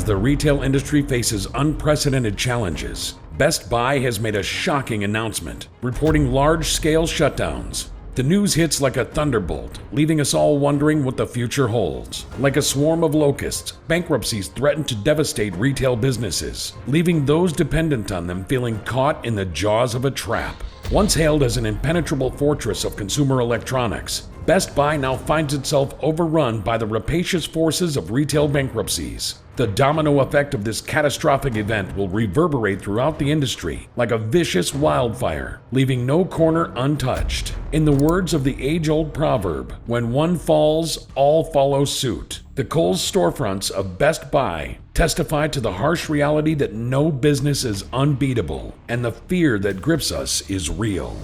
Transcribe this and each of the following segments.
As the retail industry faces unprecedented challenges, Best Buy has made a shocking announcement, reporting large-scale shutdowns. The news hits like a thunderbolt, leaving us all wondering what the future holds. Like a swarm of locusts, bankruptcies threaten to devastate retail businesses, leaving those dependent on them feeling caught in the jaws of a trap. Once hailed as an impenetrable fortress of consumer electronics, Best Buy now finds itself overrun by the rapacious forces of retail bankruptcies. The domino effect of this catastrophic event will reverberate throughout the industry like a vicious wildfire, leaving no corner untouched. In the words of the age-old proverb, when one falls, all follow suit. The Kohl's storefronts of Best Buy testify to the harsh reality that no business is unbeatable, and the fear that grips us is real.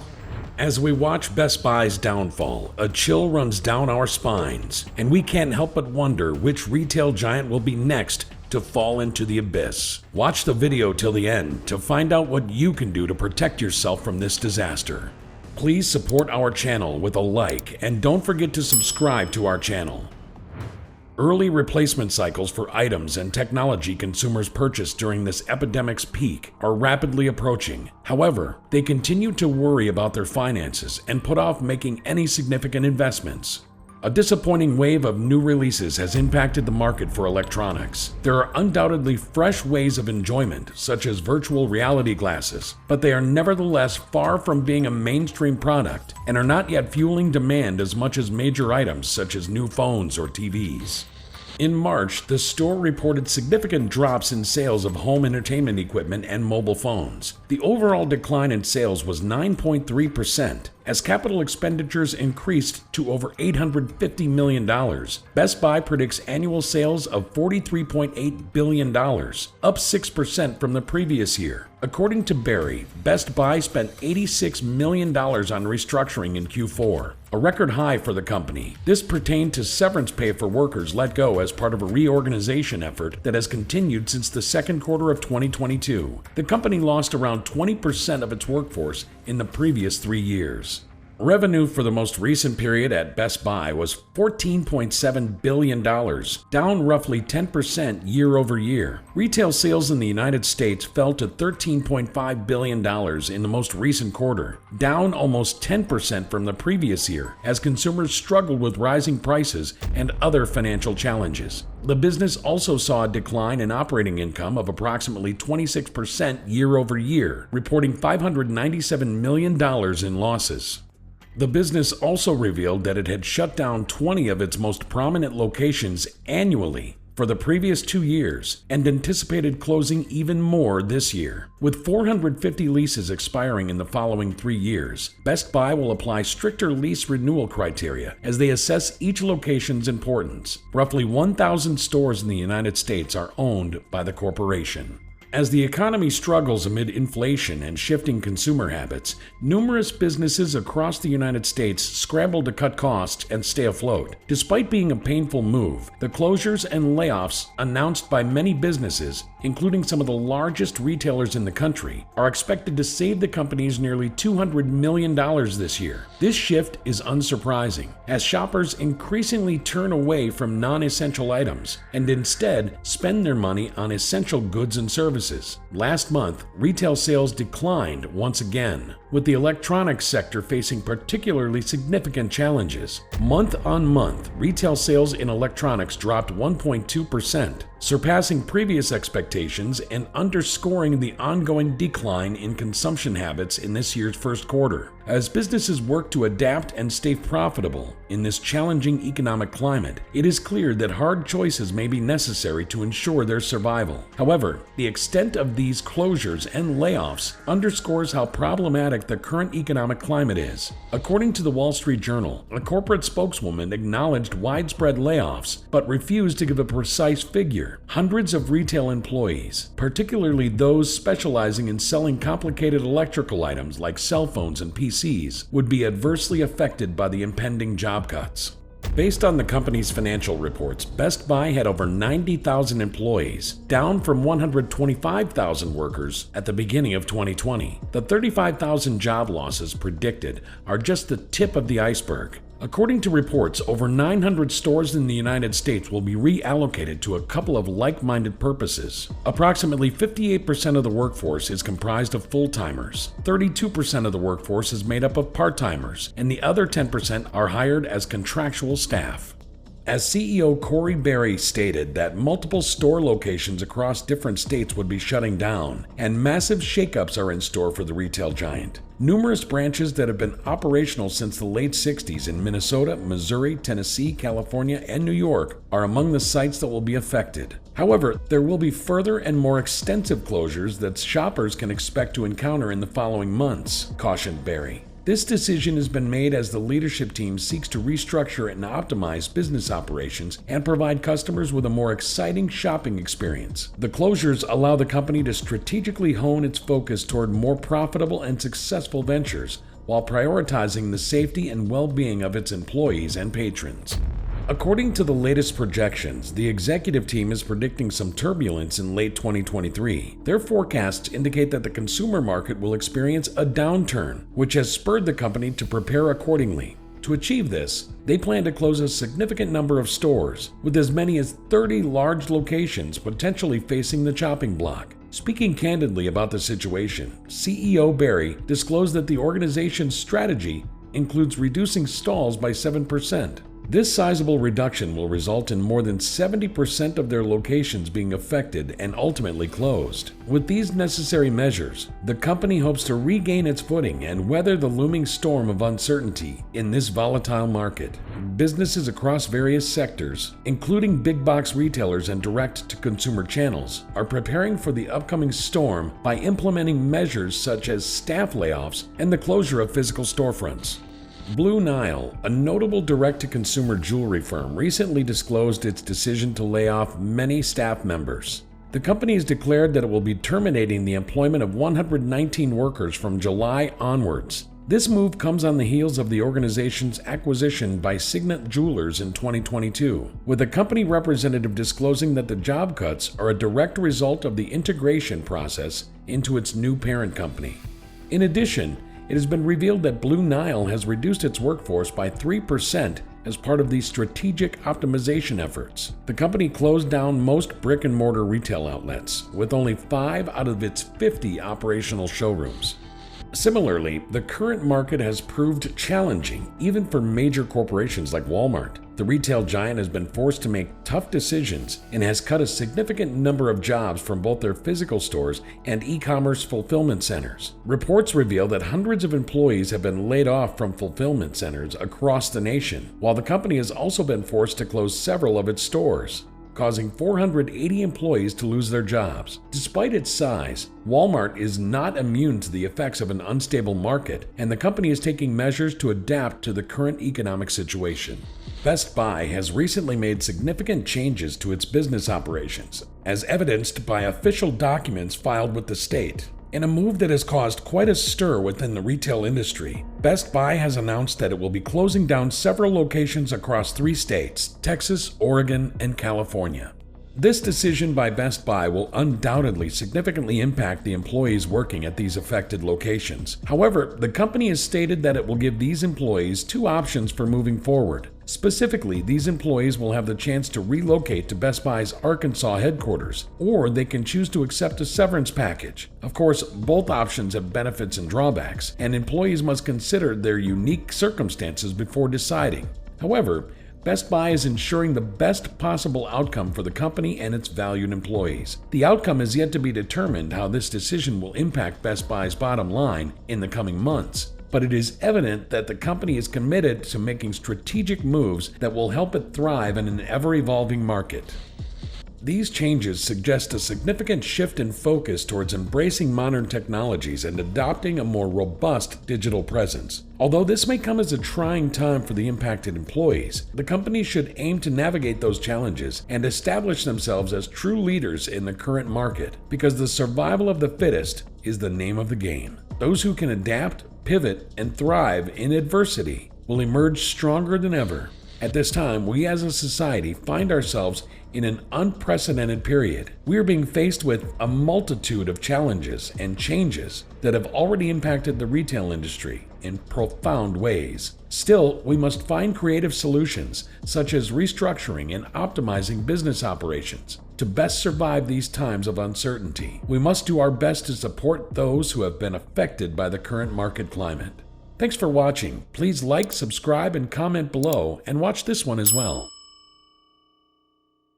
As we watch Best Buy's downfall, a chill runs down our spines, and we can't help but wonder which retail giant will be next to fall into the abyss. Watch the video till the end to find out what you can do to protect yourself from this disaster. Please support our channel with a like, and don't forget to subscribe to our channel. Early replacement cycles for items and technology consumers purchased during this epidemic's peak are rapidly approaching. However, they continue to worry about their finances and put off making any significant investments. A disappointing wave of new releases has impacted the market for electronics. There are undoubtedly fresh ways of enjoyment, such as virtual reality glasses, but they are nevertheless far from being a mainstream product and are not yet fueling demand as much as major items such as new phones or TVs. In March, the store reported significant drops in sales of home entertainment equipment and mobile phones. The overall decline in sales was 9.3%, as capital expenditures increased to over $850 million. Best Buy predicts annual sales of $43.8 billion, up 6% from the previous year. According to Barry, Best Buy spent $86 million on restructuring in Q4, a record high for the company. This pertained to severance pay for workers let go as part of a reorganization effort that has continued since the second quarter of 2022. The company lost around 20% of its workforce in the previous 3 years. Revenue for the most recent period at Best Buy was $14.7 billion, down roughly 10% year over year. Retail sales in the United States fell to $13.5 billion in the most recent quarter, down almost 10% from the previous year, as consumers struggled with rising prices and other financial challenges. The business also saw a decline in operating income of approximately 26% year over year, reporting $597 million in losses. The business also revealed that it had shut down 20 of its most prominent locations annually for the previous 2 years and anticipated closing even more this year. With 450 leases expiring in the following 3 years, Best Buy will apply stricter lease renewal criteria as they assess each location's importance. Roughly 1,000 stores in the United States are owned by the corporation. As the economy struggles amid inflation and shifting consumer habits, numerous businesses across the United States scramble to cut costs and stay afloat. Despite being a painful move, the closures and layoffs announced by many businesses, including some of the largest retailers in the country, are expected to save the companies nearly $200 million this year. This shift is unsurprising, as shoppers increasingly turn away from non-essential items and instead spend their money on essential goods and services. Last month, retail sales declined once again, with the electronics sector facing particularly significant challenges. Month on month, retail sales in electronics dropped 1.2%, surpassing previous expectations and underscoring the ongoing decline in consumption habits in this year's first quarter. As businesses work to adapt and stay profitable in this challenging economic climate, it is clear that hard choices may be necessary to ensure their survival. However, the extent of these closures and layoffs underscores how problematic the current economic climate is. According to the Wall Street Journal, a corporate spokeswoman acknowledged widespread layoffs but refused to give a precise figure. Hundreds of retail employees, particularly those specializing in selling complicated electrical items like cell phones and PCs, would be adversely affected by the impending job cuts. Based on the company's financial reports, Best Buy had over 90,000 employees, down from 125,000 workers at the beginning of 2020. The 35,000 job losses predicted are just the tip of the iceberg. According to reports, over 900 stores in the United States will be reallocated to a couple of like-minded purposes. Approximately 58% of the workforce is comprised of full-timers, 32% of the workforce is made up of part-timers, and the other 10% are hired as contractual staff. As CEO Corey Berry stated that multiple store locations across different states would be shutting down, and massive shakeups are in store for the retail giant. Numerous branches that have been operational since the late 60s in Minnesota, Missouri, Tennessee, California, and New York are among the sites that will be affected. However, there will be further and more extensive closures that shoppers can expect to encounter in the following months, cautioned Berry. This decision has been made as the leadership team seeks to restructure and optimize business operations and provide customers with a more exciting shopping experience. The closures allow the company to strategically hone its focus toward more profitable and successful ventures while prioritizing the safety and well-being of its employees and patrons. According to the latest projections, the executive team is predicting some turbulence in late 2023. Their forecasts indicate that the consumer market will experience a downturn, which has spurred the company to prepare accordingly. To achieve this, they plan to close a significant number of stores, with as many as 30 large locations potentially facing the chopping block. Speaking candidly about the situation, CEO Berry disclosed that the organization's strategy includes reducing stalls by 7%. This sizable reduction will result in more than 70% of their locations being affected and ultimately closed. With these necessary measures, the company hopes to regain its footing and weather the looming storm of uncertainty in this volatile market. Businesses across various sectors, including big box retailers and direct-to-consumer channels, are preparing for the upcoming storm by implementing measures such as staff layoffs and the closure of physical storefronts. Blue Nile, a notable direct-to-consumer jewelry firm, recently disclosed its decision to lay off many staff members. The company has declared that it will be terminating the employment of 119 workers from July onwards. This move comes on the heels of the organization's acquisition by Signet Jewelers in 2022, with a company representative disclosing that the job cuts are a direct result of the integration process into its new parent company. In addition, it has been revealed that Blue Nile has reduced its workforce by 3% as part of these strategic optimization efforts. The company closed down most brick-and-mortar retail outlets, with only 5 out of its 50 operational showrooms. Similarly, the current market has proved challenging, even for major corporations like Walmart. The retail giant has been forced to make tough decisions and has cut a significant number of jobs from both their physical stores and e-commerce fulfillment centers. Reports reveal that hundreds of employees have been laid off from fulfillment centers across the nation, while the company has also been forced to close several of its stores, causing 480 employees to lose their jobs. Despite its size, Walmart is not immune to the effects of an unstable market, and the company is taking measures to adapt to the current economic situation. Best Buy has recently made significant changes to its business operations, as evidenced by official documents filed with the state. In a move that has caused quite a stir within the retail industry, Best Buy has announced that it will be closing down several locations across 3 states, Texas, Oregon, and California. This decision by Best Buy will undoubtedly significantly impact the employees working at these affected locations. However, the company has stated that it will give these employees 2 options for moving forward. Specifically, these employees will have the chance to relocate to Best Buy's Arkansas headquarters, or they can choose to accept a severance package. Of course, both options have benefits and drawbacks, and employees must consider their unique circumstances before deciding. However, Best Buy is ensuring the best possible outcome for the company and its valued employees. The outcome is yet to be determined how this decision will impact Best Buy's bottom line in the coming months, but it is evident that the company is committed to making strategic moves that will help it thrive in an ever-evolving market. These changes suggest a significant shift in focus towards embracing modern technologies and adopting a more robust digital presence. Although this may come as a trying time for the impacted employees, the company should aim to navigate those challenges and establish themselves as true leaders in the current market, because the survival of the fittest is the name of the game. Those who can adapt, pivot, and thrive in adversity will emerge stronger than ever. At this time, we as a society find ourselves in an unprecedented period. We are being faced with a multitude of challenges and changes that have already impacted the retail industry in profound ways. Still, we must find creative solutions, such as restructuring and optimizing business operations, to best survive these times of uncertainty. We must do our best to support those who have been affected by the current market climate. Thanks for watching. Please like, subscribe, and comment below, and watch this one as well.